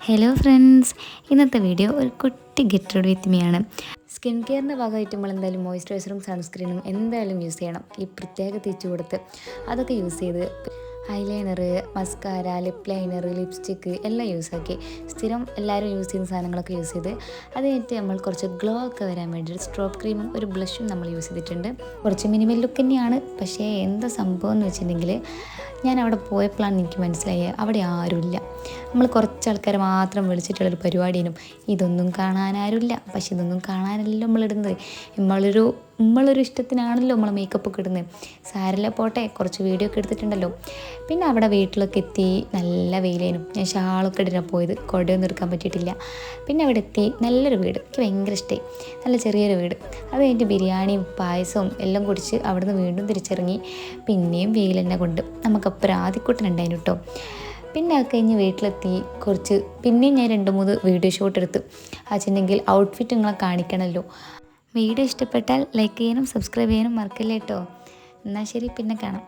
Hello friends, ഇന്നത്തെ video ഒരു കുട്ടി ഗെറ്റ് റെഡി വിത്ത് മീ ആണ്. സ്കിൻ കെയറിൻ്റെ ഭാഗമായിട്ട് നമ്മൾ എന്തായാലും മോയ്സ്ചറൈസറും സൺസ്ക്രീനും എന്തായാലും യൂസ് ചെയ്യണം. ഈ പ്രത്യേക തേച്ച് കൊടുത്ത് അതൊക്കെ യൂസ് ചെയ്ത് eyeliner, mascara, lip liner, lipstick എല്ലാം യൂസാക്കി സ്ഥിരം എല്ലാവരും യൂസ് ചെയ്യുന്ന സാധനങ്ങളൊക്കെ യൂസ് ചെയ്ത് അത് കഴിഞ്ഞിട്ട് നമ്മൾ കുറച്ച് ഗ്ലോ ഒക്കെ വരാൻ വേണ്ടി ഒരു സ്ട്രോപ്പ് ക്രീമും ഒരു ബ്ലഷും നമ്മൾ യൂസ് ചെയ്തിട്ടുണ്ട്. കുറച്ച് മിനിമൽ ലുക്ക് തന്നെയാണ്. പക്ഷേ എന്താ സംഭവം എന്ന് വെച്ചിട്ടുണ്ടെങ്കിൽ ഞാൻ അവിടെ പോയപ്പോഴാണ് എനിക്ക് മനസ്സിലായത് അവിടെ ആരുമില്ല. നമ്മൾ കുറച്ച് ആൾക്കാരെ മാത്രം വിളിച്ചിട്ടുള്ളൊരു പരിപാടിയും ഇതൊന്നും കാണാനാരുമില്ല. പക്ഷെ ഇതൊന്നും കാണാനല്ലോ നമ്മളിടുന്നത്. നമ്മളൊരു ഇഷ്ടത്തിനാണല്ലോ നമ്മൾ മേക്കപ്പ് ഒക്കെ ഇടുന്നത്. സാരല്ല പോട്ടെ, കുറച്ച് വീഡിയോ ഒക്കെ എടുത്തിട്ടുണ്ടല്ലോ. പിന്നെ അവിടെ വീട്ടിലൊക്കെ എത്തി, നല്ല വെയിലേനും. ഞാൻ ഷാളൊക്കെ ഇടാൻ പോയത്, കുടയൊന്നും എടുക്കാൻ പറ്റിയിട്ടില്ല. പിന്നെ അവിടെ എത്തി, നല്ലൊരു വീട്, എനിക്ക് ഭയങ്കര ഇഷ്ടമായി. നല്ല ചെറിയൊരു വീട്. അത് കഴിഞ്ഞിട്ട് ബിരിയാണിയും പായസവും എല്ലാം കുടിച്ച് അവിടുന്ന് വീണ്ടും തിരിച്ചിറങ്ങി. പിന്നെയും വെയിൽ തന്നെ കൊണ്ട് നമുക്കപ്പം ആദ്യക്കൂട്ടനുണ്ടായിരുന്നു കേട്ടോ. പിന്നെ അത് കഴിഞ്ഞ് വീട്ടിലെത്തി പിന്നെയും ഞാൻ 2-3 വീഡിയോ ഷൂട്ട് എടുത്തു. വെച്ചിട്ടുണ്ടെങ്കിൽ ഔട്ട്ഫിറ്റ് നിങ്ങളെ കാണിക്കണമല്ലോ. വീഡിയോ ഇഷ്ടപ്പെട്ടാൽ ലൈക്ക് ചെയ്യാനും സബ്സ്ക്രൈബ് ചെയ്യാനും മറക്കില്ല കേട്ടോ. എന്നാൽ ശരി, പിന്നെ കാണാം.